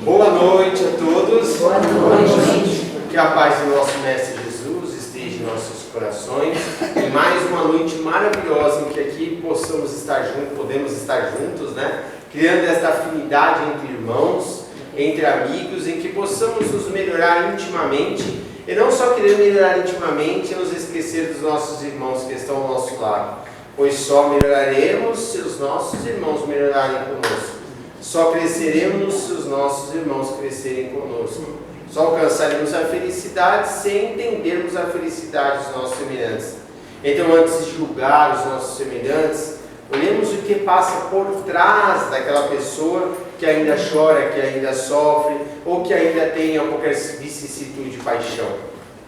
Boa noite a todos. Boa noite. Que a paz do nosso Mestre Jesus esteja em nossos corações. E mais uma noite maravilhosa em que aqui podemos estar juntos, né? Criando esta afinidade entre irmãos, entre amigos, em que possamos nos melhorar intimamente. E não só querer melhorar intimamente e nos esquecer dos nossos irmãos que estão ao nosso lado. Pois só melhoraremos se os nossos irmãos melhorarem conosco. Só cresceremos se os nossos irmãos crescerem conosco. Só alcançaremos a felicidade sem entendermos a felicidade dos nossos semelhantes. Então, antes de julgar os nossos semelhantes, olhemos o que passa por trás daquela pessoa que ainda chora, que ainda sofre, ou que ainda tem qualquer vicissitude de paixão.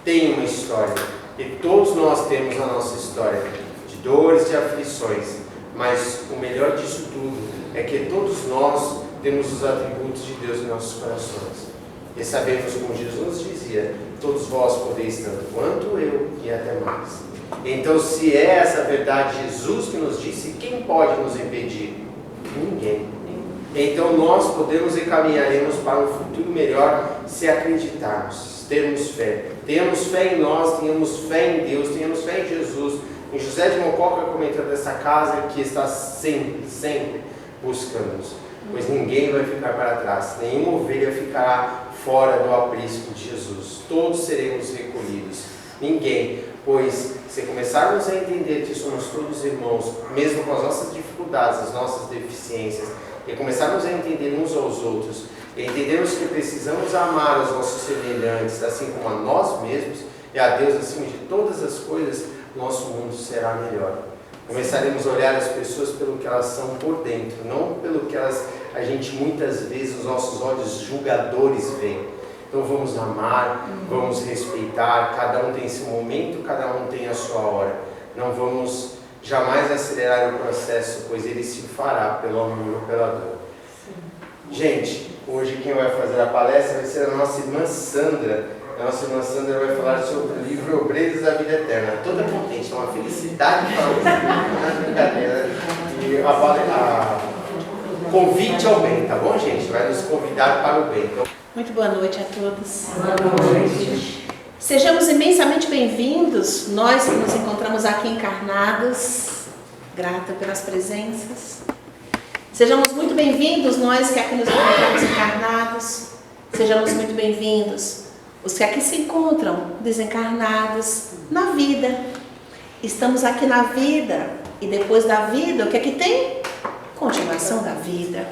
Tem uma história. E todos nós temos a nossa história de dores e aflições. Mas o melhor disso tudo é que todos nós temos os atributos de Deus em nossos corações. E sabemos, como Jesus dizia, todos vós podeis tanto quanto eu e até mais. Então, se é essa verdade Jesus que nos disse, quem pode nos impedir? Ninguém. Então, nós podemos e caminharemos para um futuro melhor se acreditarmos, termos fé. Tenhamos fé em nós, tenhamos fé em Deus, tenhamos fé em Jesus. Em José de Mococa comentando essa casa que está sempre buscando-nos. Pois ninguém vai ficar para trás, nenhuma ovelha ficará fora do aprisco de Jesus. Todos seremos recolhidos. Ninguém, pois se começarmos a entender que somos todos irmãos, mesmo com as nossas dificuldades, as nossas deficiências, e começarmos a entender uns aos outros, e entendermos que precisamos amar os nossos semelhantes, assim como a nós mesmos, e a Deus acima de todas as coisas, nosso mundo será melhor. Começaremos a olhar as pessoas pelo que elas são por dentro, não pelo que a gente muitas vezes, os nossos olhos julgadores veem. Então vamos amar, vamos respeitar, cada um tem seu momento, cada um tem a sua hora. Não vamos jamais acelerar o processo, pois ele se fará pelo amor ou pela dor. Gente, hoje quem vai fazer a palestra vai ser a nossa irmã Sandra. A nossa irmã Sandra vai falar sobre o livro Obreiros da Vida Eterna. Toda contente, uma felicidade para você. Brincadeira. E o convite ao bem, tá bom, gente? Vai nos convidar para o bem. Então... Muito boa noite a todos. Boa noite. Sejamos imensamente bem-vindos, nós que nos encontramos aqui encarnados, grata pelas presenças. Sejamos muito bem-vindos, nós que aqui nos encontramos encarnados. Sejamos muito bem-vindos, os que aqui se encontram desencarnados na vida. Estamos aqui na vida e depois da vida, o que é que tem? Continuação da vida.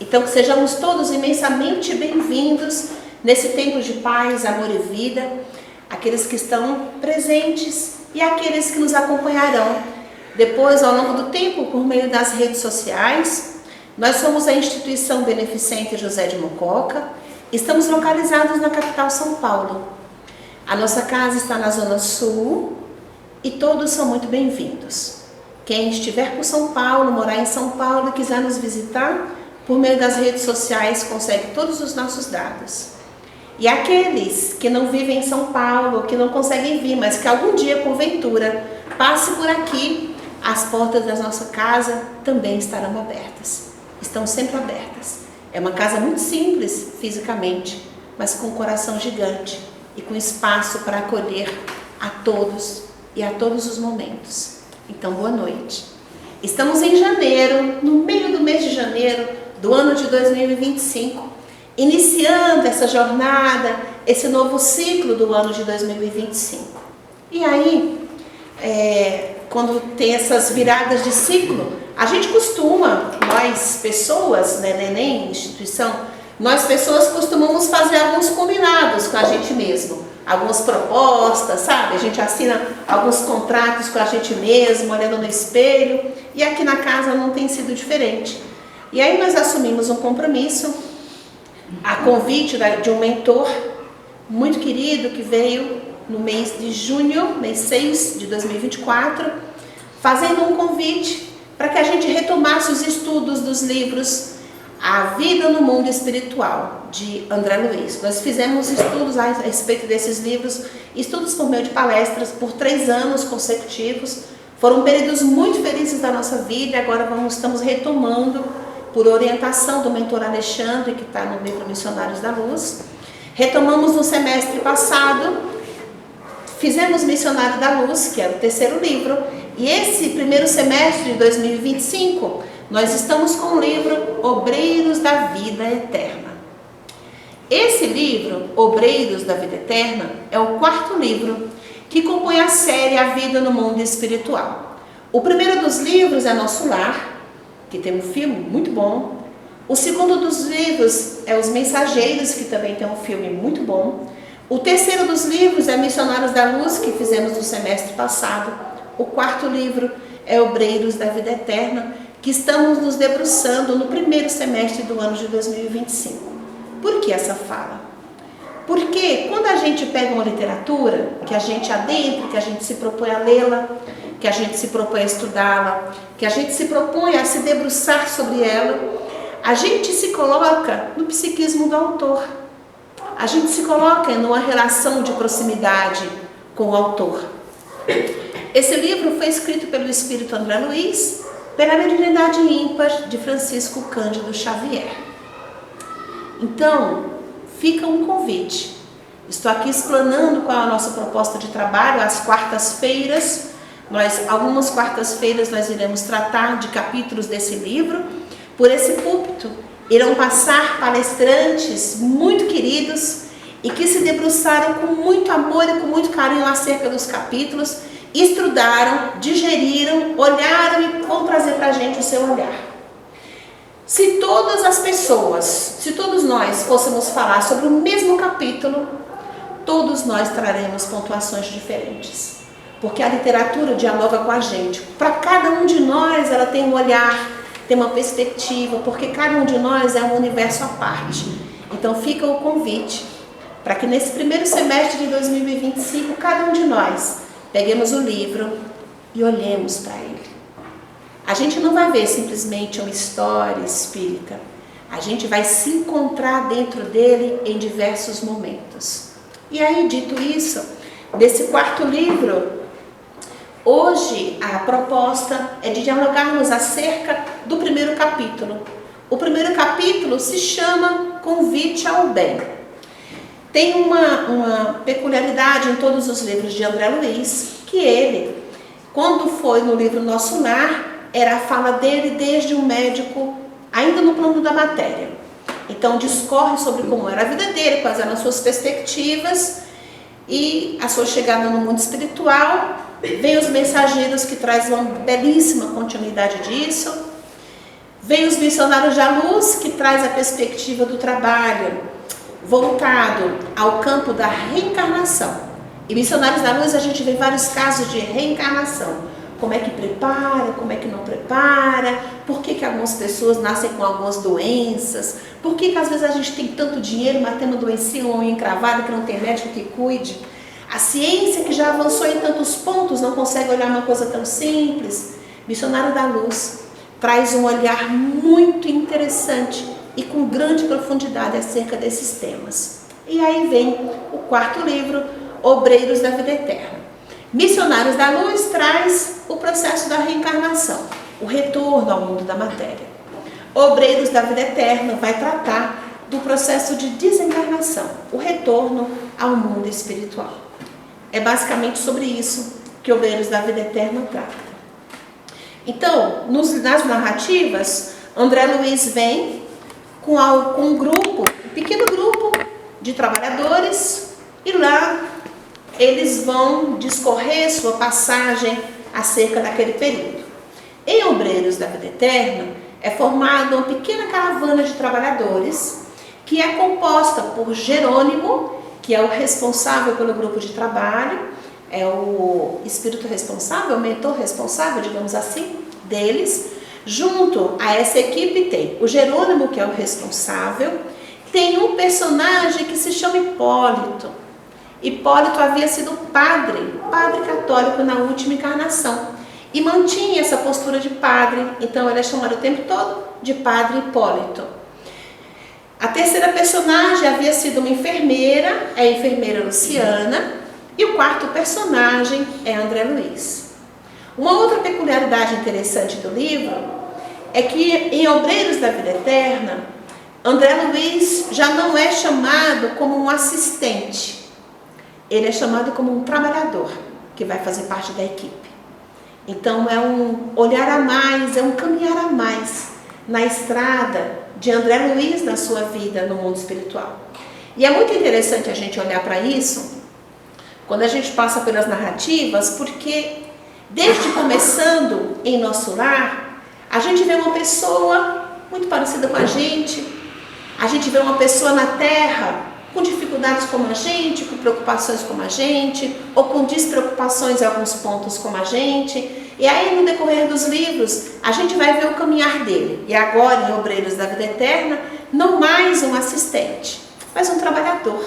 Então que sejamos todos imensamente bem-vindos nesse tempo de paz, amor e vida, aqueles que estão presentes e aqueles que nos acompanharão depois ao longo do tempo por meio das redes sociais. Nós somos a Instituição Beneficente José de Mococa. Estamos localizados na capital São Paulo. A nossa casa está na Zona Sul e todos são muito bem-vindos. Quem estiver por São Paulo, morar em São Paulo e quiser nos visitar, por meio das redes sociais consegue todos os nossos dados. E aqueles que não vivem em São Paulo, que não conseguem vir, mas que algum dia, porventura, passe por aqui, as portas da nossa casa também estarão abertas. Estão sempre abertas. É uma casa muito simples fisicamente, mas com um coração gigante e com espaço para acolher a todos e a todos os momentos. Então, boa noite. Estamos em janeiro, no meio do mês de janeiro do ano de 2025, iniciando essa jornada, esse novo ciclo do ano de 2025. E aí, quando tem essas viradas de ciclo, a gente costuma, nós pessoas, né, Neném, instituição, nós pessoas costumamos fazer alguns combinados com a gente mesmo, algumas propostas, sabe? A gente assina alguns contratos com a gente mesmo, olhando no espelho, e aqui na casa não tem sido diferente. E aí nós assumimos um compromisso, a convite de um mentor muito querido que veio no mês de junho, mês 6 de 2024, fazendo um convite para que a gente retomasse os estudos dos livros A Vida no Mundo Espiritual, de André Luiz. Nós fizemos estudos a respeito desses livros, estudos por meio de palestras por 3 anos consecutivos. Foram períodos muito felizes da nossa vida e agora estamos retomando por orientação do mentor Alexandre, que está no livro Missionários da Luz. Retomamos no semestre passado, fizemos Missionário da Luz, que era o terceiro livro, e esse primeiro semestre de 2025, nós estamos com o livro Obreiros da Vida Eterna. Esse livro, Obreiros da Vida Eterna, é o quarto livro que compõe a série A Vida no Mundo Espiritual. O primeiro dos livros é Nosso Lar, que tem um filme muito bom. O segundo dos livros é Os Mensageiros, que também tem um filme muito bom. O terceiro dos livros é Missionários da Luz, que fizemos no semestre passado. O quarto livro é Obreiros da Vida Eterna, que estamos nos debruçando no primeiro semestre do ano de 2025. Por que essa fala? Porque quando a gente pega uma literatura, que a gente adentra, que a gente se propõe a lê-la, que a gente se propõe a estudá-la, que a gente se propõe a se debruçar sobre ela, a gente se coloca no psiquismo do autor. A gente se coloca numa relação de proximidade com o autor. Esse livro foi escrito pelo Espírito André Luiz, pela mediunidade ímpar de Francisco Cândido Xavier. Então, fica um convite. Estou aqui explanando qual é a nossa proposta de trabalho às quartas-feiras. Algumas quartas-feiras nós iremos tratar de capítulos desse livro. Por esse púlpito irão passar palestrantes muito queridos e que se debruçaram com muito amor e com muito carinho acerca dos capítulos, estudaram, digeriram, olharam e vão trazer para a gente o seu olhar. Se todas as pessoas, se todos nós fôssemos falar sobre o mesmo capítulo, todos nós traremos pontuações diferentes. Porque a literatura dialoga com a gente. Para cada um de nós ela tem um olhar, tem uma perspectiva, porque cada um de nós é um universo à parte. Então fica o convite para que nesse primeiro semestre de 2025, cada um de nós peguemos o livro e olhemos para ele. A gente não vai ver simplesmente uma história espírita. A gente vai se encontrar dentro dele em diversos momentos. E aí, dito isso, desse quarto livro, hoje a proposta é de dialogarmos acerca do primeiro capítulo. O primeiro capítulo se chama Convite ao Bem. Tem uma peculiaridade em todos os livros de André Luiz, que ele, quando foi no livro Nosso Lar, era a fala dele desde um médico, ainda no plano da matéria. Então discorre sobre como era a vida dele, quais eram as suas perspectivas e a sua chegada no mundo espiritual. Vem os Mensageiros, que traz uma belíssima continuidade disso. Vem os Missionários da Luz, que traz a perspectiva do trabalho voltado ao campo da reencarnação. E Missionários da Luz a gente vê vários casos de reencarnação. Como é que prepara, como é que não prepara, por que algumas pessoas nascem com algumas doenças, por que às vezes a gente tem tanto dinheiro, mas tem uma doencinha, uma unha encravada que não tem médico que cuide. A ciência que já avançou em tantos pontos não consegue olhar uma coisa tão simples. Missionário da Luz traz um olhar muito interessante e com grande profundidade acerca desses temas. E aí vem o quarto livro, Obreiros da Vida Eterna. Missionários da Luz traz o processo da reencarnação, o retorno ao mundo da matéria. Obreiros da Vida Eterna vai tratar do processo de desencarnação, o retorno ao mundo espiritual. É basicamente sobre isso que Obreiros da Vida Eterna trata. Então, nas narrativas, André Luiz vem com um grupo, um pequeno grupo de trabalhadores, e lá eles vão discorrer sua passagem acerca daquele período. Em Obreiros da Vida Eterna é formada uma pequena caravana de trabalhadores que é composta por Jerônimo, que é o responsável pelo grupo de trabalho, é o espírito responsável, o mentor responsável, digamos assim, deles. Junto a essa equipe tem o Jerônimo, que é o responsável, tem um personagem que se chama Hipólito. Hipólito havia sido padre católico na última encarnação e mantinha essa postura de padre, então ele é chamado o tempo todo de Padre Hipólito. A terceira personagem havia sido uma enfermeira, é a enfermeira Luciana, e o quarto personagem é André Luiz. Uma outra peculiaridade interessante do livro é que em Obreiros da Vida Eterna, André Luiz já não é chamado como um assistente. Ele é chamado como um trabalhador, que vai fazer parte da equipe. Então é um olhar a mais, é um caminhar a mais na estrada de André Luiz na sua vida no mundo espiritual. E é muito interessante a gente olhar para isso quando a gente passa pelas narrativas, porque desde começando em nosso lar, a gente vê uma pessoa muito parecida com a gente vê uma pessoa na Terra com dificuldades como a gente, com preocupações como a gente, ou com despreocupações em alguns pontos como a gente. E aí, no decorrer dos livros, a gente vai ver o caminhar dele. E agora, em Obreiros da Vida Eterna, não mais um assistente, mas um trabalhador,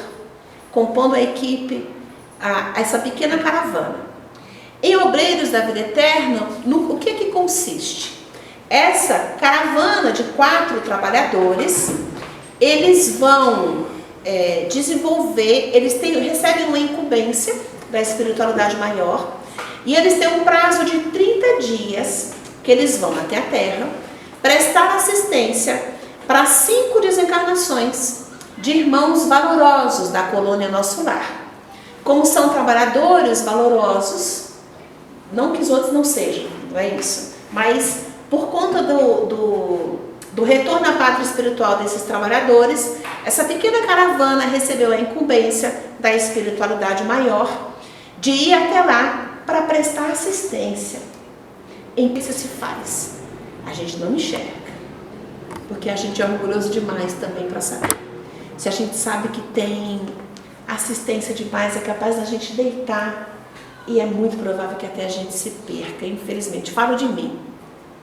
compondo a equipe, essa pequena caravana. Em Obreiros da Vida Eterna, o que consiste? Essa caravana de 4 trabalhadores, eles vão desenvolver, recebem uma incumbência da espiritualidade maior, e eles têm um prazo de 30 dias que eles vão até a Terra prestar assistência para 5 desencarnações de irmãos valorosos da colônia Nosso Lar. Como são trabalhadores valorosos, não que os outros não sejam, não é isso, mas por conta do retorno à pátria espiritual desses trabalhadores, essa pequena caravana recebeu a incumbência da espiritualidade maior de ir até lá para prestar assistência. Em que isso se faz? A gente não enxerga, porque a gente é orgulhoso demais também para saber. Se a gente sabe que tem assistência demais, é capaz da gente deitar e é muito provável que até a gente se perca, infelizmente. Falo de mim,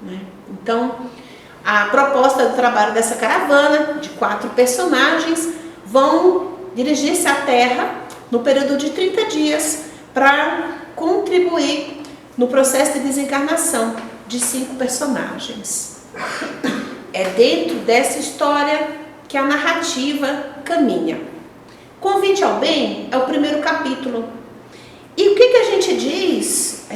né? Então, a proposta do trabalho dessa caravana, de 4 personagens, vão dirigir-se à Terra no período de 30 dias para contribuir no processo de desencarnação de 5 personagens. É dentro dessa história que a narrativa caminha. Convite ao Bem é o primeiro capítulo. E o que a gente diz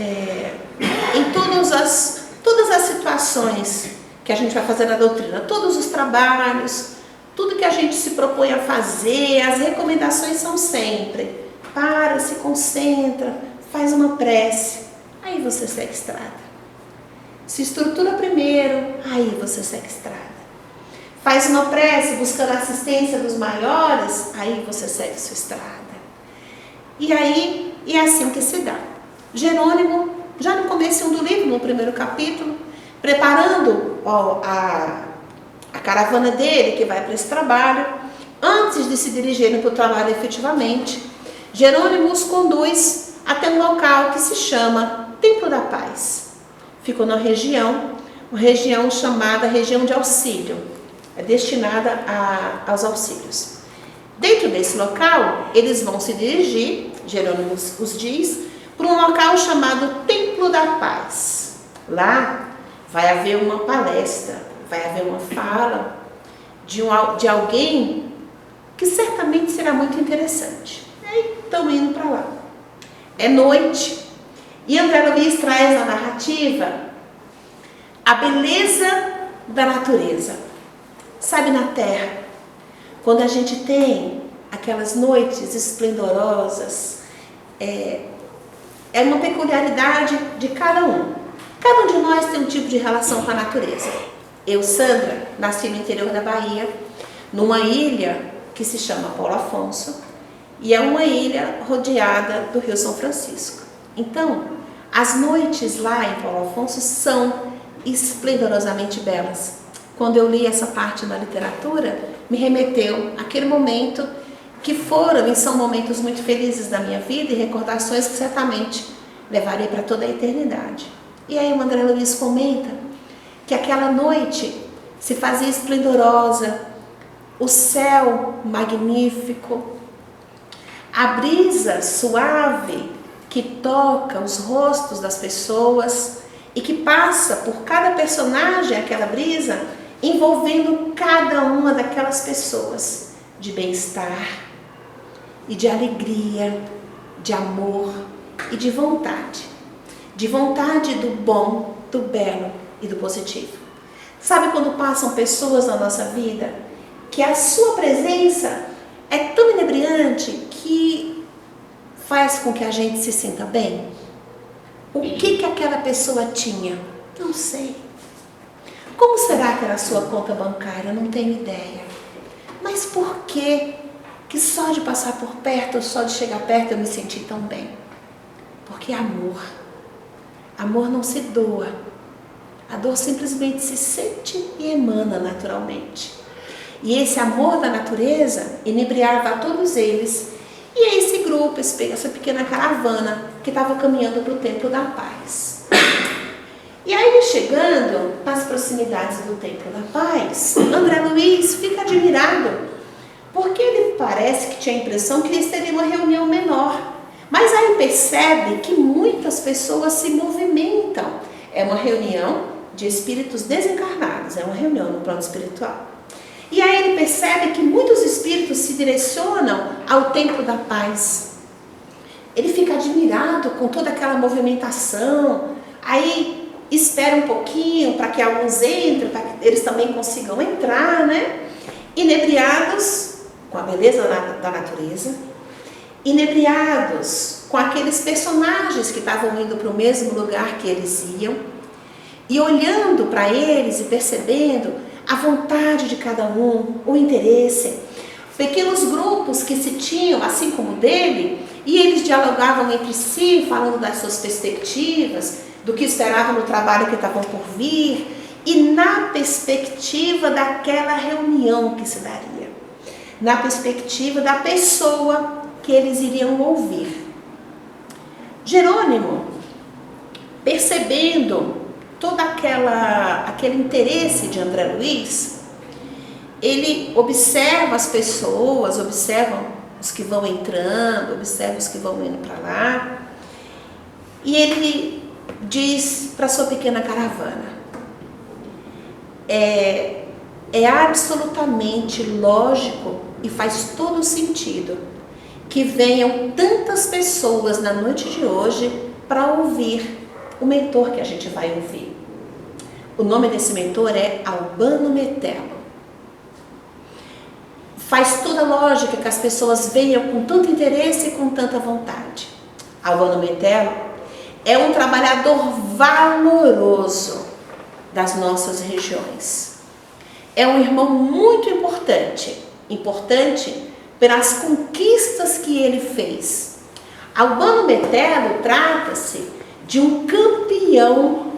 em todas as situações que a gente vai fazer na doutrina, todos os trabalhos, tudo que a gente se propõe a fazer, as recomendações são sempre: para, se concentra, faz uma prece, aí você segue a estrada. Se estrutura primeiro, aí você segue a estrada. Faz uma prece buscando a assistência dos maiores, aí você segue a sua estrada. E aí, é assim que se dá. Jerônimo, já no começo do livro, no primeiro capítulo, preparando a caravana dele, que vai para esse trabalho, antes de se dirigirem para o trabalho efetivamente, Jerônimo os conduz até um local que se chama Templo da Paz. Ficou na uma região chamada região de auxílio, é destinada aos auxílios. Dentro desse local, eles vão se dirigir, Jerônimo os diz, para um local chamado Templo da Paz. Lá vai haver uma palestra, vai haver uma fala de alguém que certamente será muito interessante. Aí estão indo para lá. É noite e André Luiz traz na narrativa a beleza da natureza. Sabe, na Terra, quando a gente tem aquelas noites esplendorosas, é uma peculiaridade de cada um. Cada um de nós tem um tipo de relação com a natureza. Eu, Sandra, nasci no interior da Bahia, numa ilha que se chama Paulo Afonso, e é uma ilha rodeada do Rio São Francisco. Então, as noites lá em Paulo Afonso são esplendorosamente belas. Quando eu li essa parte da literatura, me remeteu àquele momento que foram e são momentos muito felizes da minha vida e recordações que certamente levarei para toda a eternidade. E aí o André Luiz comenta que aquela noite se fazia esplendorosa, o céu magnífico, a brisa suave que toca os rostos das pessoas e que passa por cada personagem, aquela brisa, envolvendo cada uma daquelas pessoas de bem-estar e de alegria, de amor e de vontade do bom, do belo e do positivo. Sabe quando passam pessoas na nossa vida que a sua presença é tão inebriante que faz com que a gente se sinta bem? O que aquela pessoa tinha? Não sei. Como será que era a sua conta bancária? Não tenho ideia. Mas por que só de passar por perto, só de chegar perto eu me senti tão bem? Porque amor. Amor não se doa. A dor simplesmente se sente e emana naturalmente. E esse amor da natureza inebriava a todos eles. E esse grupo, essa pequena caravana que estava caminhando para o Templo da Paz. E aí, chegando nas proximidades do Templo da Paz, André Luiz fica admirado, porque ele parece que tinha a impressão que eles teriam uma reunião menor. Mas aí percebe que muitas pessoas se movimentam. É uma reunião de espíritos desencarnados, é uma reunião no plano espiritual. E aí ele percebe que muitos espíritos se direcionam ao Templo da Paz. Ele fica admirado com toda aquela movimentação, aí espera um pouquinho para que alguns entrem, para que eles também consigam entrar, né? Inebriados com a beleza da natureza, inebriados com aqueles personagens que estavam indo para o mesmo lugar que eles iam, e olhando para eles e percebendo a vontade de cada um, o interesse, pequenos grupos que se tinham, assim como o dele, e eles dialogavam entre si, falando das suas perspectivas, do que esperavam no trabalho que estavam por vir, e na perspectiva daquela reunião que se daria, na perspectiva da pessoa que eles iriam ouvir. Jerônimo, percebendo todo aquele interesse de André Luiz, ele observa as pessoas, observa os que vão entrando, observa os que vão indo para lá, e ele diz para sua pequena caravana: é absolutamente lógico e faz todo sentido que venham tantas pessoas na noite de hoje para ouvir o mentor que a gente vai ouvir. O nome desse mentor é Albano Metello. Faz toda a lógica que as pessoas venham com tanto interesse e com tanta vontade. Albano Metello é um trabalhador valoroso das nossas regiões. É um irmão muito importante pelas conquistas que ele fez. Albano Metello trata-se de um campeão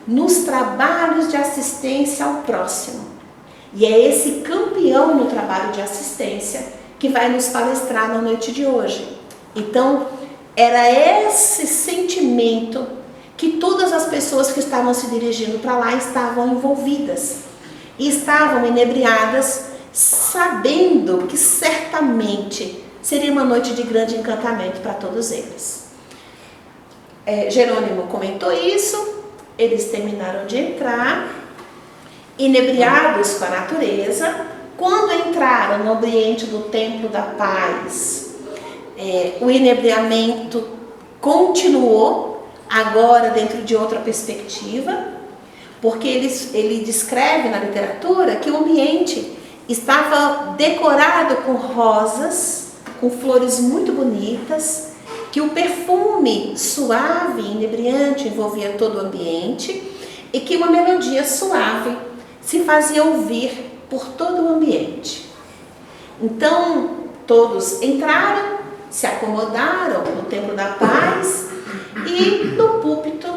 nos trabalhos de assistência ao próximo. E é esse campeão no trabalho de assistência que vai nos palestrar na noite de hoje. Então, era esse sentimento que todas as pessoas que estavam se dirigindo para lá estavam envolvidas. E estavam inebriadas, sabendo que certamente seria uma noite de grande encantamento para todos eles. Jerônimo comentou isso, eles terminaram de entrar, inebriados com a natureza. Quando entraram no ambiente do Templo da Paz, o inebriamento continuou, agora dentro de outra perspectiva, porque ele descreve na literatura que o ambiente estava decorado com rosas, com flores muito bonitas, que o perfume suave e inebriante envolvia todo o ambiente e que uma melodia suave se fazia ouvir por todo o ambiente. Então, todos entraram, se acomodaram no Templo da Paz e no púlpito,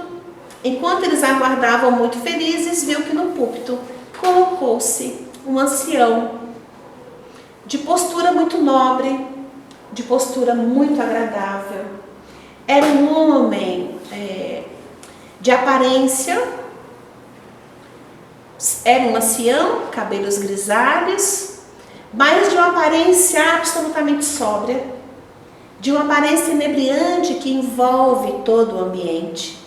enquanto eles aguardavam muito felizes, viu que no púlpito colocou-se um ancião de postura muito nobre, de postura muito agradável. Era um homem de aparência, era um ancião, cabelos grisalhos, mas de uma aparência absolutamente sóbria, de uma aparência inebriante que envolve todo o ambiente.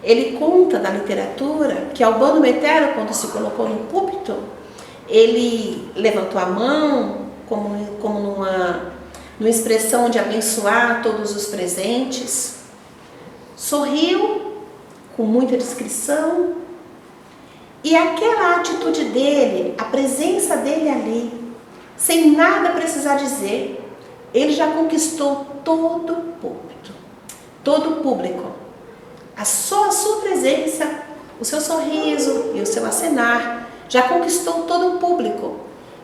Ele conta na literatura que Albano Metello, quando se colocou no púlpito, ele levantou a mão como numa expressão de abençoar todos os presentes, sorriu com muita discrição E aquela atitude dele, a presença dele ali, sem nada precisar dizer, ele já conquistou todo o púlpito, todo o público. Só a sua presença, o seu sorriso e o seu acenar já conquistou todo o público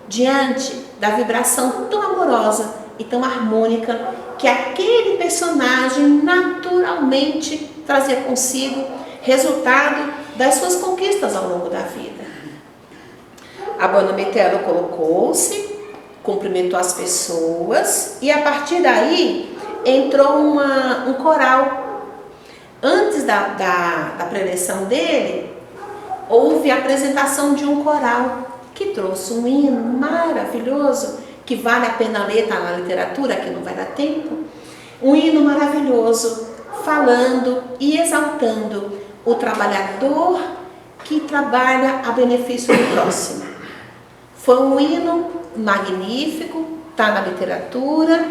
diante da vibração tão amorosa e tão harmônica que aquele personagem naturalmente trazia consigo, resultado das suas conquistas ao longo da vida. Abbano Metello colocou-se, cumprimentou as pessoas e a partir daí entrou um coral. Antes da preleção dele, houve a apresentação de um coral que trouxe um hino maravilhoso, que vale a pena ler, está na literatura, que não vai dar tempo. Um hino maravilhoso, falando e exaltando o trabalhador que trabalha a benefício do próximo. Foi um hino magnífico, está na literatura.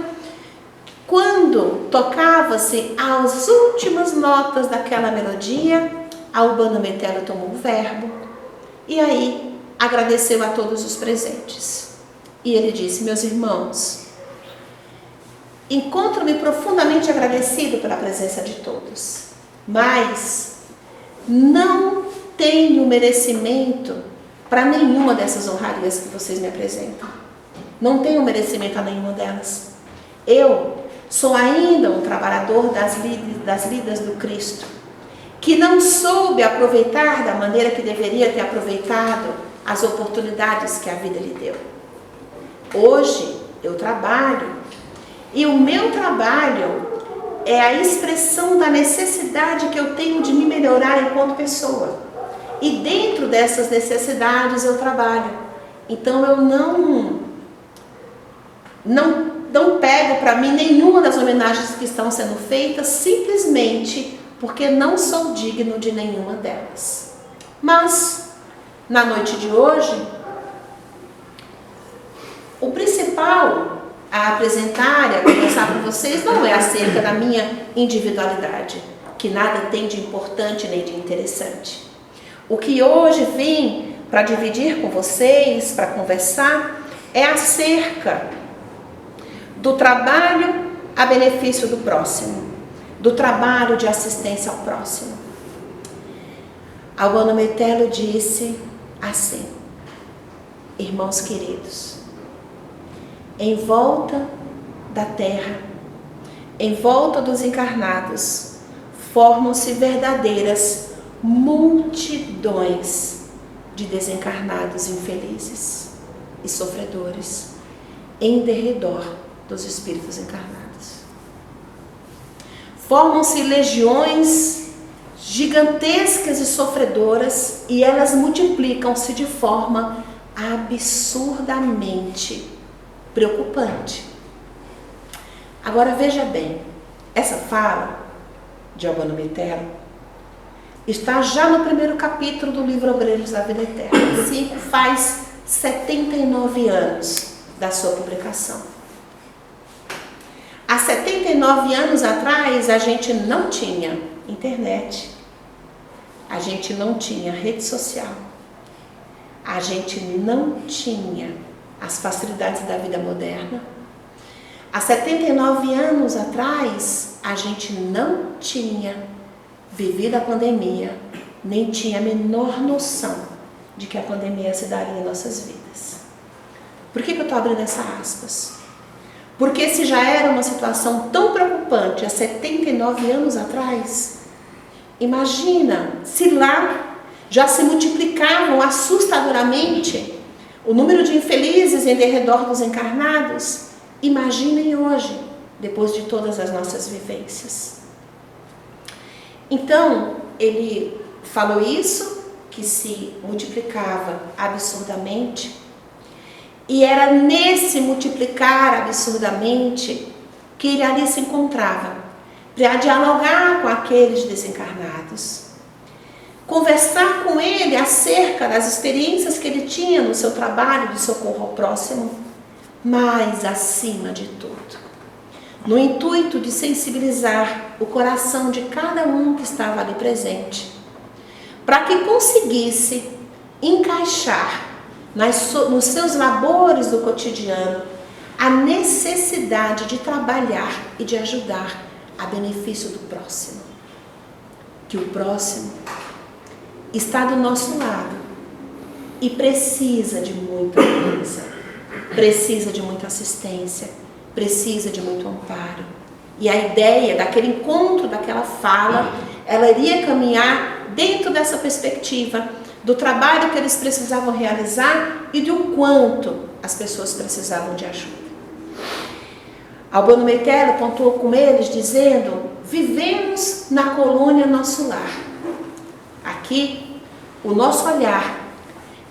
Quando tocava-se as últimas notas daquela melodia, Abbano Metello tomou o verbo e aí agradeceu a todos os presentes. E ele disse: meus irmãos, encontro-me profundamente agradecido pela presença de todos, mas não tenho merecimento para nenhuma dessas honrarias que vocês me apresentam. Não tenho merecimento a nenhuma delas. Eu sou ainda um trabalhador das vidas do Cristo, que não soube aproveitar da maneira que deveria ter aproveitado as oportunidades que a vida lhe deu. Hoje eu trabalho e o meu trabalho é a expressão da necessidade que eu tenho de me melhorar enquanto pessoa. E dentro dessas necessidades eu trabalho. Então eu não pego para mim nenhuma das homenagens que estão sendo feitas simplesmente porque não sou digno de nenhuma delas. Mas, na noite de hoje, o principal a apresentar e a conversar com vocês não é acerca da minha individualidade, que nada tem de importante nem de interessante. O que hoje vim para dividir com vocês, para conversar, é acerca do trabalho a benefício do próximo, do trabalho de assistência ao próximo. Abbano Metello disse assim: irmãos queridos, em volta da terra, em volta dos encarnados, formam-se verdadeiras multidões de desencarnados infelizes e sofredores em derredor dos espíritos encarnados. Formam-se legiões gigantescas e sofredoras e elas multiplicam-se de forma absurdamente preocupante. Agora veja bem, essa fala de Abbano Metello está já no primeiro capítulo do livro Obreiros da Vida Eterna. Faz 79 anos da sua publicação. Há 79 anos atrás, a gente não tinha internet, a gente não tinha rede social, a gente não tinha as facilidades da vida moderna. Há 79 anos atrás, a gente não tinha vivido a pandemia, nem tinha a menor noção de que a pandemia se daria em nossas vidas. Por que eu estou abrindo essa aspas? Porque se já era uma situação tão preocupante há 79 anos atrás, imagina se lá já se multiplicavam assustadoramente o número de infelizes em derredor dos encarnados, imaginem hoje, depois de todas as nossas vivências. Então, ele falou isso, que se multiplicava absurdamente, e era nesse multiplicar absurdamente que ele ali se encontrava, para dialogar com aqueles desencarnados, conversar com ele acerca das experiências que ele tinha no seu trabalho de socorro ao próximo, mas acima de tudo, no intuito de sensibilizar o coração de cada um que estava ali presente, para que conseguisse encaixar nos seus labores do cotidiano a necessidade de trabalhar e de ajudar a benefício do próximo. Que o próximo está do nosso lado e precisa de muita coisa, precisa de muita assistência, precisa de muito amparo. E a ideia daquele encontro, daquela fala, ela iria caminhar dentro dessa perspectiva do trabalho que eles precisavam realizar e do quanto as pessoas precisavam de ajuda. Albano Metello pontuou com eles dizendo: vivemos na colônia nosso lar. Aqui, o nosso olhar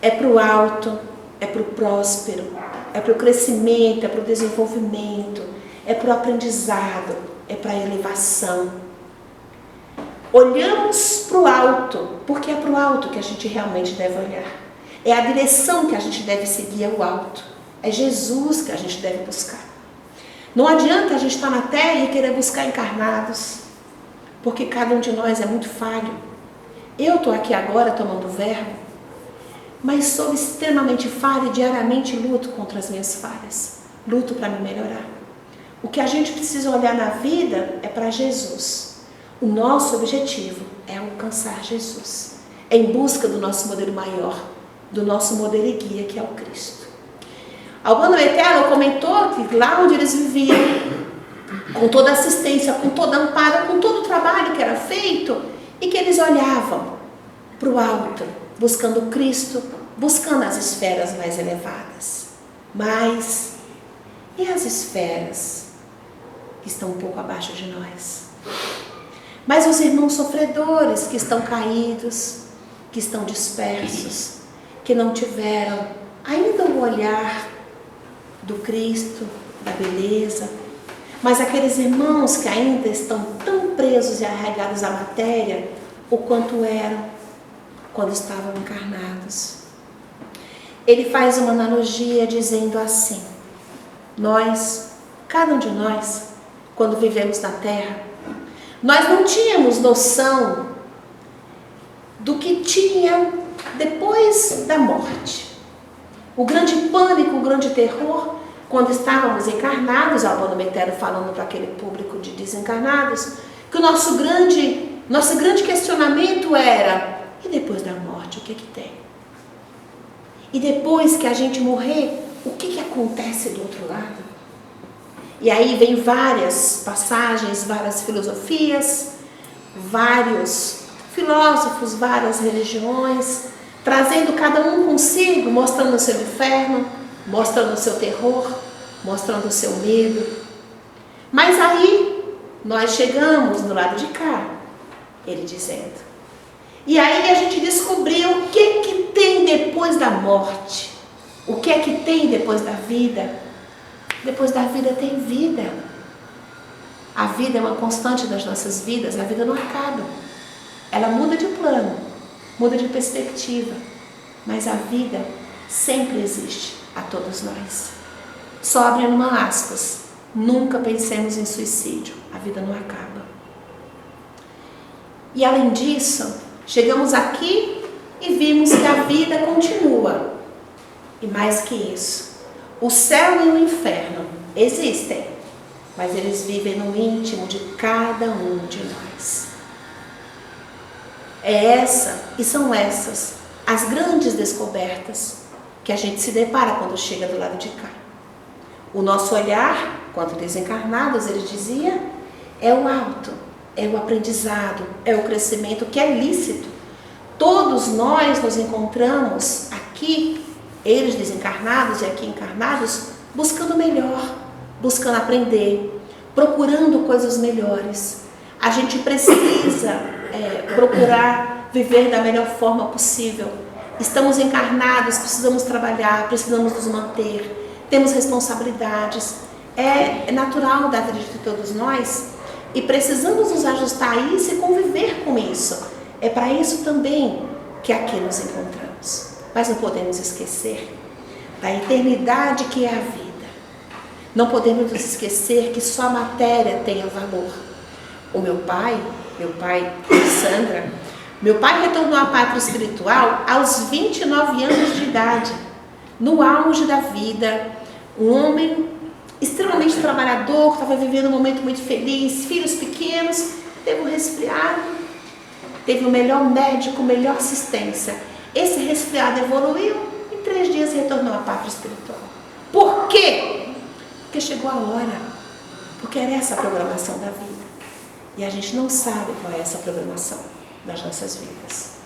é para o alto, é para o próspero, é para o crescimento, é para o desenvolvimento, é para o aprendizado, é para a elevação. Olhamos para o alto, porque é para o alto que a gente realmente deve olhar. É a direção que a gente deve seguir, é o alto. É Jesus que a gente deve buscar. Não adianta a gente estar na terra e querer buscar encarnados, porque cada um de nós é muito falho. Eu estou aqui agora tomando o verbo, mas sou extremamente falha e diariamente luto contra as minhas falhas. Luto para me melhorar. O que a gente precisa olhar na vida é para Jesus. O nosso objetivo é alcançar Jesus. É em busca do nosso modelo maior, do nosso modelo e guia, que é o Cristo. Albano Metello comentou que lá onde eles viviam, com toda a assistência, com todo amparo, com todo o trabalho que era feito, e que eles olhavam para o alto, buscando Cristo, buscando as esferas mais elevadas. Mas, e as esferas que estão um pouco abaixo de nós? Mas os irmãos sofredores que estão caídos, que estão dispersos, que não tiveram ainda o olhar do Cristo, da beleza, mas aqueles irmãos que ainda estão tão presos e arraigados à matéria, o quanto eram quando estavam encarnados. Ele faz uma analogia dizendo assim: nós, cada um de nós, quando vivemos na terra, nós não tínhamos noção do que tinha depois da morte. O grande pânico, o grande terror, quando estávamos encarnados, Albano Metello falando para aquele público de desencarnados, que o nosso grande questionamento era: e depois da morte, o que tem? E depois que a gente morrer, o que acontece do outro lado? E aí vem várias passagens, várias filosofias, vários filósofos, várias religiões, trazendo cada um consigo, mostrando o seu inferno, mostrando o seu terror, mostrando o seu medo. Mas aí nós chegamos no lado de cá, ele dizendo. E aí a gente descobriu o que tem depois da morte, o que é que tem depois da vida. Depois da vida tem vida. A vida é uma constante das nossas vidas, a vida não acaba. Ela muda de plano, muda de perspectiva, mas a vida sempre existe a todos nós. Só abrindo uma aspas, nunca pensemos em suicídio, a vida não acaba. E além disso, chegamos aqui e vimos que a vida continua. E mais que isso, o céu e o inferno existem, mas eles vivem no íntimo de cada um de nós. São essas as grandes descobertas que a gente se depara quando chega do lado de cá. O nosso olhar, quando desencarnados, ele dizia, é o alto, é o aprendizado, é o crescimento que é lícito. Todos nós nos encontramos aqui, eles desencarnados e aqui encarnados, buscando o melhor, buscando aprender, procurando coisas melhores. A gente precisa procurar viver da melhor forma possível. Estamos encarnados, precisamos trabalhar, precisamos nos manter, temos responsabilidades. É natural da vida de todos nós e precisamos nos ajustar a isso e conviver com isso. É para isso também que aqui nos encontramos. Mas não podemos esquecer da eternidade que é a vida. Não podemos nos esquecer que só a matéria tem valor. O meu pai e Sandra, Meu pai retornou à pátria espiritual aos 29 anos de idade, no auge da vida, um homem extremamente trabalhador, estava vivendo um momento muito feliz, filhos pequenos, teve um resfriado, teve o melhor médico, melhor assistência. Esse resfriado evoluiu, em 3 dias retornou à pátria espiritual. Por quê? Porque chegou a hora, porque era essa a programação da vida. E a gente não sabe qual é essa programação das nossas vidas.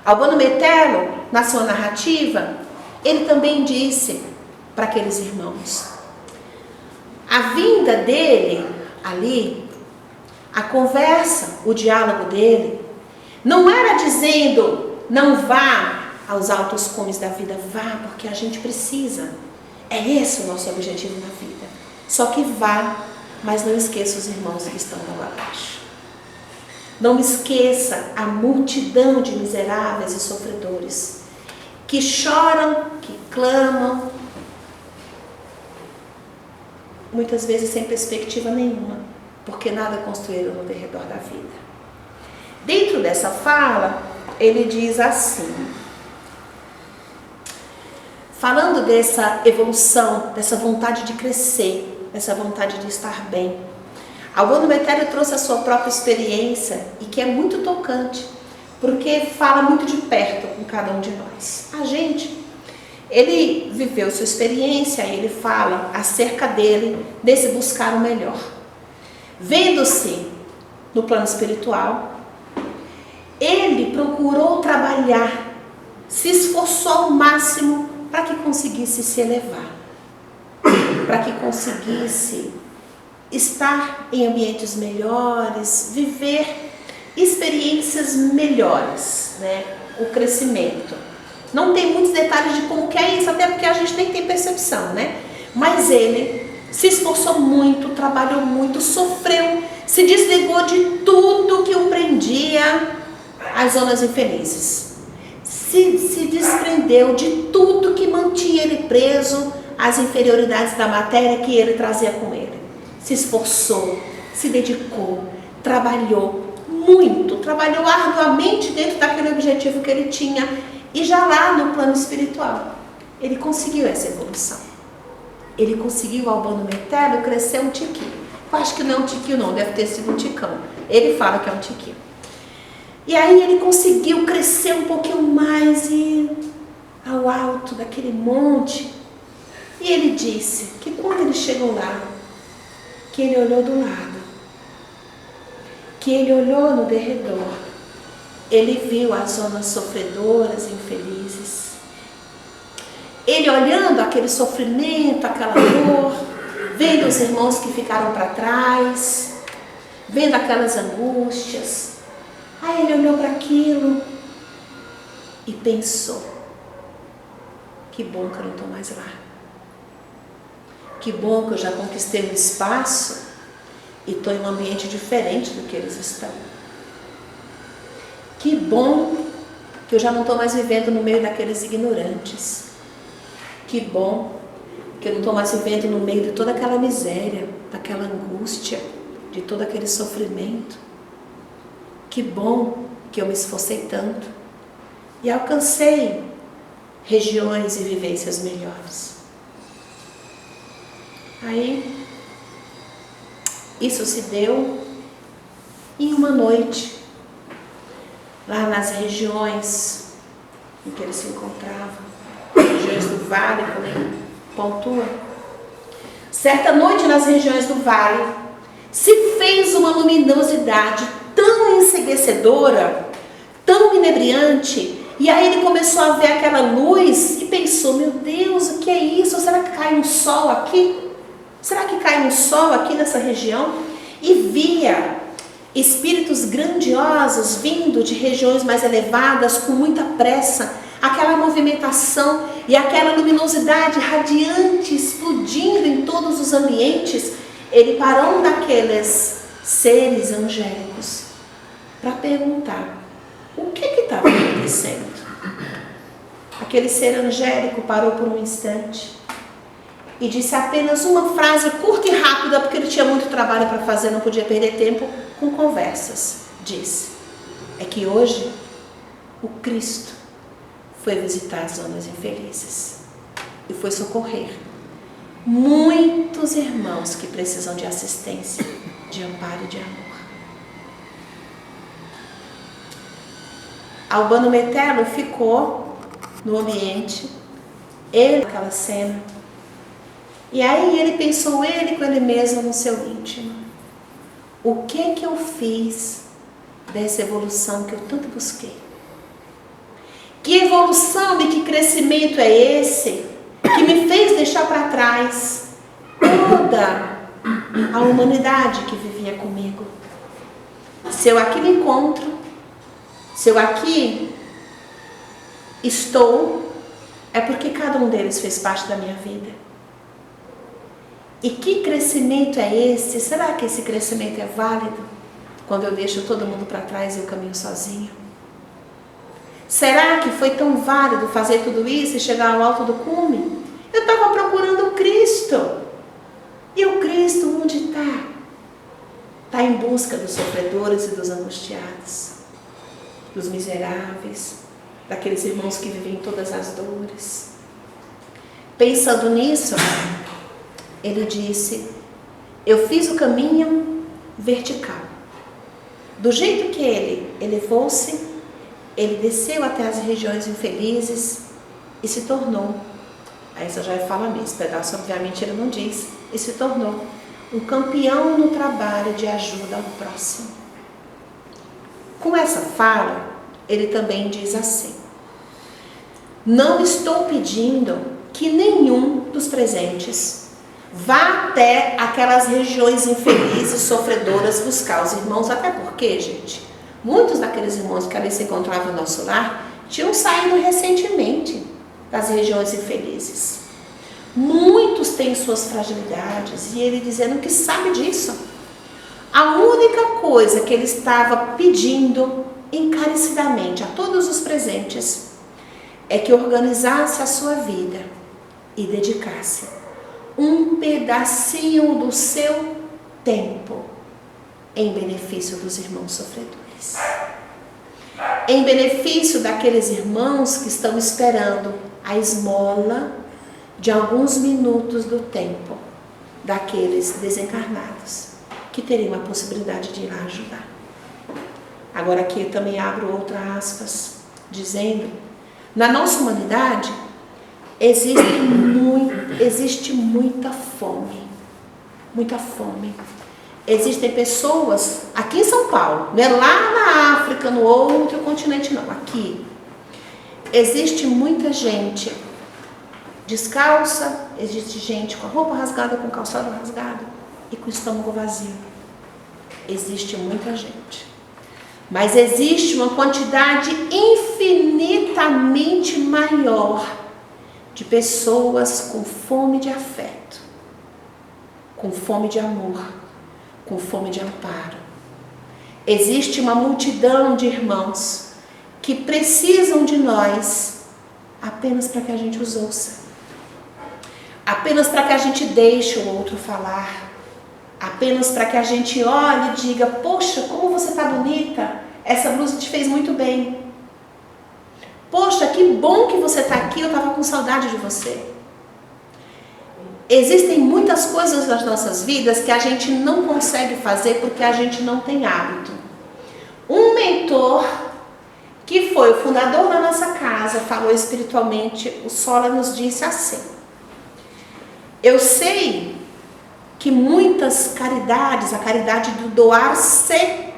Albano Metello, na sua narrativa, ele também disse para aqueles irmãos, a vinda dele ali, a conversa, o diálogo dele, não era dizendo, não vá aos altos cumes da vida, vá porque a gente precisa. É esse o nosso objetivo na vida. Só que vá, mas não esqueça os irmãos que estão lá abaixo. Não esqueça a multidão de miseráveis e sofredores que choram, que clamam, muitas vezes sem perspectiva nenhuma, porque nada construíram no derredor da vida. Dentro dessa fala, ele diz assim, falando dessa evolução, dessa vontade de crescer, dessa vontade de estar bem, Albano Metello trouxe a sua própria experiência e que é muito tocante, porque fala muito de perto com cada um de nós. A gente, ele viveu sua experiência e ele fala acerca dele, desse buscar o melhor. Vendo-se no plano espiritual, ele procurou trabalhar, se esforçou ao máximo para que conseguisse se elevar, para que conseguisse estar em ambientes melhores, viver experiências melhores, né? O crescimento. Não tem muitos detalhes de como que é isso, até porque a gente nem tem percepção, né? Mas ele se esforçou muito, trabalhou muito, sofreu, se desligou de tudo que o prendia às zonas infelizes. Se desprendeu de tudo que mantinha ele preso às inferioridades da matéria que ele trazia com ele. Se esforçou, se dedicou, trabalhou muito, trabalhou arduamente dentro daquele objetivo que ele tinha. E já lá no plano espiritual, ele conseguiu essa evolução. Ele conseguiu, Albano Metello, crescer um tiquinho. Eu acho que não é um tiquinho não, deve ter sido um ticão. Ele fala que é um tiquinho. E aí ele conseguiu crescer um pouquinho mais e ao alto daquele monte. E ele disse que quando ele chegou lá, que ele olhou do lado, que ele olhou no derredor, ele viu as zonas sofredoras, infelizes. Ele olhando aquele sofrimento, aquela dor, vendo os irmãos que ficaram para trás, vendo aquelas angústias. Aí ele olhou para aquilo e pensou, que bom que eu não estou mais lá. Que bom que eu já conquistei um espaço e estou em um ambiente diferente do que eles estão. Que bom que eu já não estou mais vivendo no meio daqueles ignorantes. Que bom que eu não estou mais vivendo no meio de toda aquela miséria, daquela angústia, de todo aquele sofrimento. Que bom que eu me esforcei tanto e alcancei regiões e vivências melhores. Aí, isso se deu em uma noite, lá nas regiões em que ele se encontrava, regiões do vale, como ele pontua. Certa noite nas regiões do vale, se fez uma luminosidade tão enceguecedora, tão inebriante, e aí ele começou a ver aquela luz e pensou, meu Deus, o que é isso? Será que cai um sol aqui? Será que cai um sol aqui nessa região? E via espíritos grandiosos vindo de regiões mais elevadas com muita pressa, aquela movimentação e aquela luminosidade radiante explodindo em todos os ambientes. Ele parou um daqueles seres angélicos para perguntar o que estava acontecendo. Aquele ser angélico parou por um instante e disse apenas uma frase curta e rápida, porque ele tinha muito trabalho para fazer, não podia perder tempo com conversas. Disse: é que hoje o Cristo foi visitar as zonas infelizes e foi socorrer muitos irmãos que precisam de assistência, de amparo e de amor. Albano Metelo ficou no ambiente, ele naquela cena, e aí ele pensou ele com ele mesmo no seu íntimo: o que eu fiz dessa evolução que eu tanto busquei? Que evolução e que crescimento é esse que me fez deixar para trás toda a humanidade que vivia comigo? Se eu aqui me encontro, se eu aqui estou, é porque cada um deles fez parte da minha vida. E que crescimento é esse? Será que esse crescimento é válido quando eu deixo todo mundo para trás e eu caminho sozinho? Será que foi tão válido fazer tudo isso e chegar ao alto do cume? Eu estava procurando o Cristo. E o Cristo onde está? Está em busca dos sofredores e dos angustiados, dos miseráveis, daqueles irmãos que vivem todas as dores. Pensando nisso, ele disse: eu fiz o caminho vertical. Do jeito que ele elevou-se, ele desceu até as regiões infelizes e se tornou, aí você já fala mesmo, esse pedaço obviamente ele não diz, e se tornou um campeão no trabalho de ajuda ao próximo. Com essa fala, ele também diz assim: não estou pedindo que nenhum dos presentes vá até aquelas regiões infelizes, sofredoras, buscar os irmãos, até porque, gente, muitos daqueles irmãos que ali se encontravam no nosso lar tinham saído recentemente das regiões infelizes. Muitos têm suas fragilidades e ele dizendo que sabe disso. A única coisa que ele estava pedindo encarecidamente a todos os presentes é que organizasse a sua vida e dedicasse um pedacinho do seu tempo em benefício dos irmãos sofredores, em benefício daqueles irmãos que estão esperando a esmola de alguns minutos do tempo daqueles desencarnados que teriam a possibilidade de ir lá ajudar. Agora aqui eu também abro outra aspas, dizendo: na nossa humanidade existe muita fome, muita fome. Existem pessoas, aqui em São Paulo, não é lá na África, no outro continente não, aqui. Existe muita gente descalça, existe gente com a roupa rasgada, com o calçado rasgado e com o estômago vazio. Existe muita gente. Mas existe uma quantidade infinitamente maior de pessoas com fome de afeto, com fome de amor, com fome de amparo. Existe uma multidão de irmãos que precisam de nós apenas para que a gente os ouça, apenas para que a gente deixe o outro falar, apenas para que a gente olhe e diga: poxa, como você está bonita, essa blusa te fez muito bem. Poxa, que bom que você está aqui, eu estava com saudade de você. Existem muitas coisas nas nossas vidas que a gente não consegue fazer porque a gente não tem hábito. Um mentor, que foi o fundador da nossa casa, falou espiritualmente, o Sola nos disse assim: eu sei que muitas caridades, a caridade do doar-se,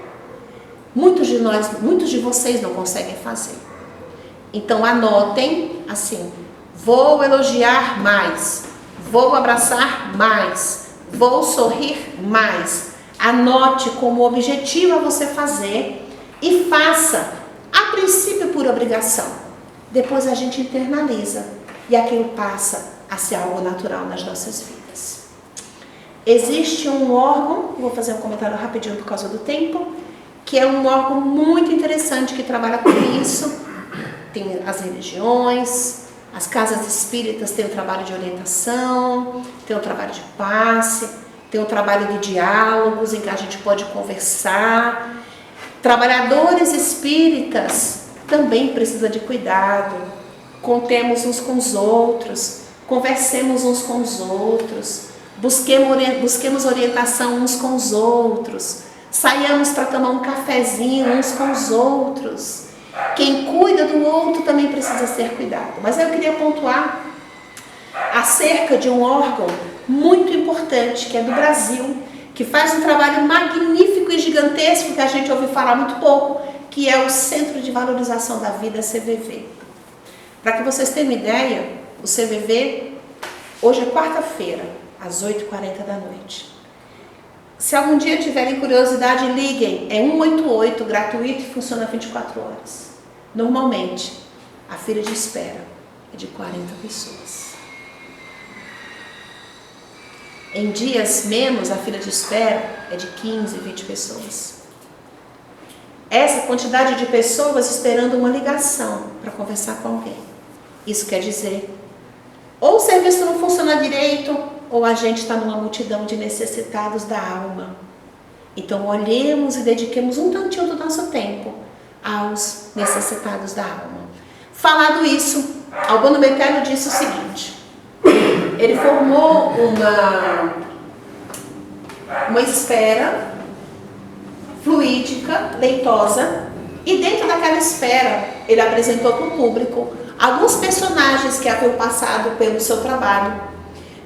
muitos de vocês não conseguem fazer. Então anotem assim: vou elogiar mais, vou abraçar mais, vou sorrir mais. Anote como objetivo a você fazer e faça, a princípio por obrigação. Depois a gente internaliza e aquilo passa a ser algo natural nas nossas vidas. Existe um órgão, vou fazer um comentário rapidinho por causa do tempo, que é um órgão muito interessante que trabalha com isso. Tem as religiões, as casas espíritas têm o trabalho de orientação, tem o trabalho de passe, tem o trabalho de diálogos em que a gente pode conversar, Trabalhadores espíritas também precisam de cuidado. Contemos uns com os outros, conversemos uns com os outros, busquemos orientação uns com os outros, saiamos para tomar um cafezinho uns com os outros. Quem cuida do outro também precisa ser cuidado. Mas eu queria pontuar acerca de um órgão muito importante, que é do Brasil, que faz um trabalho magnífico e gigantesco, que a gente ouve falar muito pouco, que é o Centro de Valorização da Vida, CVV. Para que vocês tenham uma ideia, o CVV, hoje é quarta-feira, às 8h40 da noite. Se algum dia tiverem curiosidade, liguem, é 188, gratuito e funciona 24 horas. Normalmente, a fila de espera é de 40 pessoas. Em dias menos, a fila de espera é de 15, 20 pessoas. Essa quantidade de pessoas esperando uma ligação para conversar com alguém. Isso quer dizer, ou o serviço não funciona direito, ou a gente está numa multidão de necessitados da alma. Então, olhemos e dediquemos um tantinho do nosso tempo aos necessitados da alma. Falado isso, Albano Metello disse o seguinte: ele formou uma esfera fluídica, leitosa, e dentro daquela esfera ele apresentou para o público alguns personagens que haviam passado pelo seu trabalho,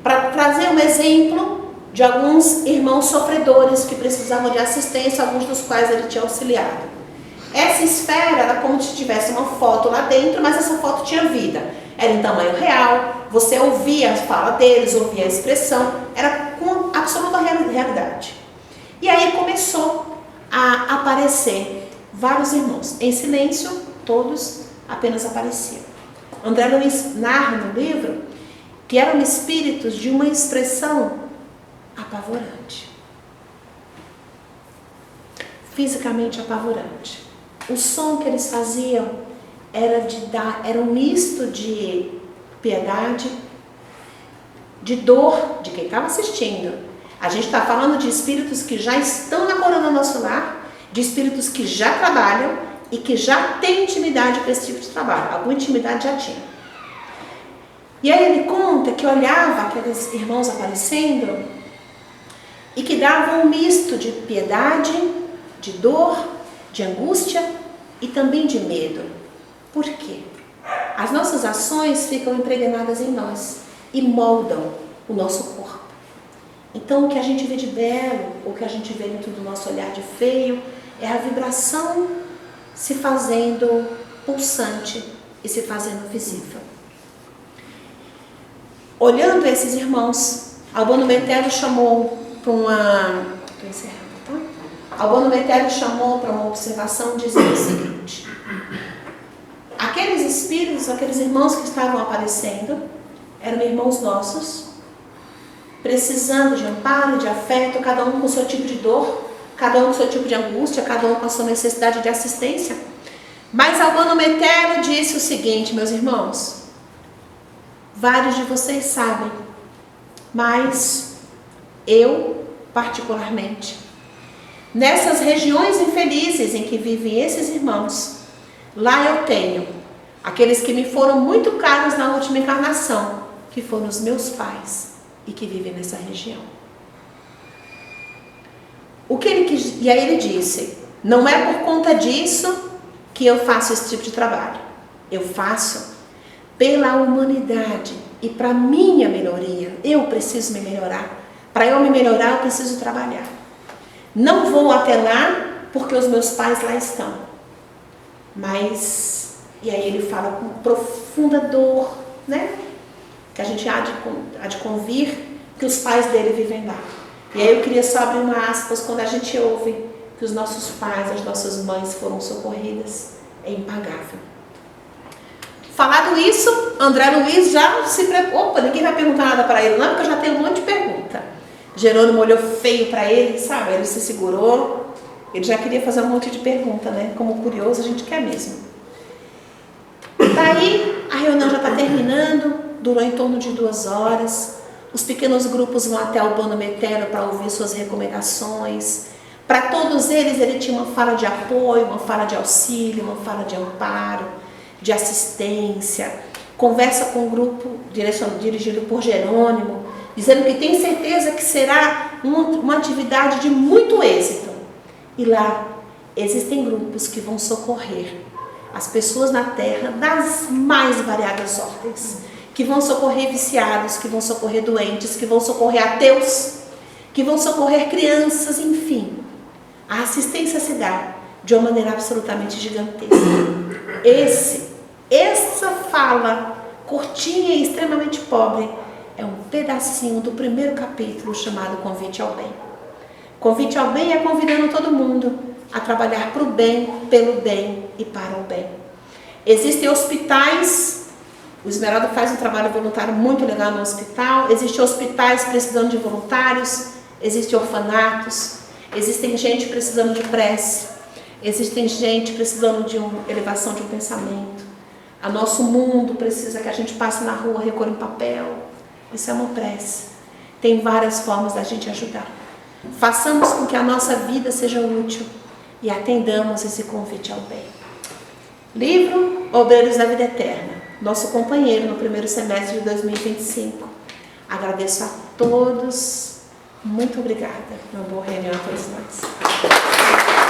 para trazer um exemplo de alguns irmãos sofredores que precisavam de assistência, alguns dos quais ele tinha auxiliado. Essa esfera era como se tivesse uma foto lá dentro, mas essa foto tinha vida. Era em tamanho real, você ouvia a fala deles, ouvia a expressão, era com absoluta realidade. E aí começou a aparecer vários irmãos. Em silêncio, todos apenas apareciam. André Luiz narra no livro que eram espíritos de uma expressão apavorante. Fisicamente apavorante. O som que eles faziam era um misto de piedade, de dor de quem estava assistindo. A gente está falando de espíritos que já estão namorando nosso lar, de espíritos que já trabalham e que já têm intimidade com esse tipo de trabalho. Alguma intimidade já tinha. E aí ele conta que olhava aqueles irmãos aparecendo e que davam um misto de piedade, de dor, de angústia e também de medo. Por quê? As nossas ações ficam impregnadas em nós e moldam o nosso corpo. Então, o que a gente vê de belo, o que a gente vê dentro do nosso olhar de feio, é a vibração se fazendo pulsante e se fazendo visível. Olhando esses irmãos, Albano Metello chamou para uma... Estou encerrando, tá? Albano Metello chamou para uma observação dizendo o seguinte: aqueles espíritos, aqueles irmãos que estavam aparecendo, eram irmãos nossos, precisando de amparo, de afeto, cada um com o seu tipo de dor, cada um com o seu tipo de angústia, cada um com a sua necessidade de assistência. Mas Albano Metello disse o seguinte, meus irmãos: vários de vocês sabem, mas eu, particularmente, nessas regiões infelizes em que vivem esses irmãos, lá eu tenho aqueles que me foram muito caros na última encarnação, que foram os meus pais e que vivem nessa região. O que ele quis, e aí ele disse: não é por conta disso que eu faço esse tipo de trabalho. Eu faço pela humanidade e para minha melhoria. Eu preciso me melhorar. Para eu me melhorar, eu preciso trabalhar. Não vou até lá porque os meus pais lá estão. Mas, e aí ele fala com profunda dor, né? Que a gente há de convir que os pais dele vivem lá. E aí eu queria só abrir uma aspas, quando a gente ouve que os nossos pais, as nossas mães foram socorridas, é impagável. Falado isso, André Luiz já se preparou. Opa, ninguém vai perguntar nada para ele, não, porque eu já tenho um monte de pergunta. Jerônimo olhou feio para ele, sabe? Ele se segurou. Ele já queria fazer um monte de pergunta, né? Como curioso, a gente quer mesmo. Daí, a reunião já está terminando, durou em torno de 2 horas. Os pequenos grupos vão até Albano Metello para ouvir suas recomendações, Para todos eles, ele tinha uma fala de apoio, uma fala de auxílio, uma fala de amparo, de assistência. Conversa com um grupo dirigido por Jerônimo, dizendo que tem certeza que será uma atividade de muito êxito. E lá existem grupos que vão socorrer as pessoas na terra das mais variadas ordens, que vão socorrer viciados, que vão socorrer doentes, que vão socorrer ateus, que vão socorrer crianças, enfim. A assistência se dá de uma maneira absolutamente gigantesca. Essa fala curtinha e extremamente pobre é um pedacinho do primeiro capítulo chamado Convite ao Bem. Convite ao Bem é convidando todo mundo a trabalhar para o bem, pelo bem e para o bem. Existem hospitais, o Esmeralda faz um trabalho voluntário muito legal no hospital, existem hospitais precisando de voluntários, existem orfanatos, existem gente precisando de prece, existem gente precisando de uma elevação de um pensamento. O nosso mundo precisa que a gente passe na rua, recolha um papel. Isso é uma prece. Tem várias formas da gente ajudar. Façamos com que a nossa vida seja útil e atendamos esse convite ao bem. Livro Obreiros da Vida Eterna, nosso companheiro no primeiro semestre de 2025. Agradeço a todos. Muito obrigada. Uma boa reunião a todos nós.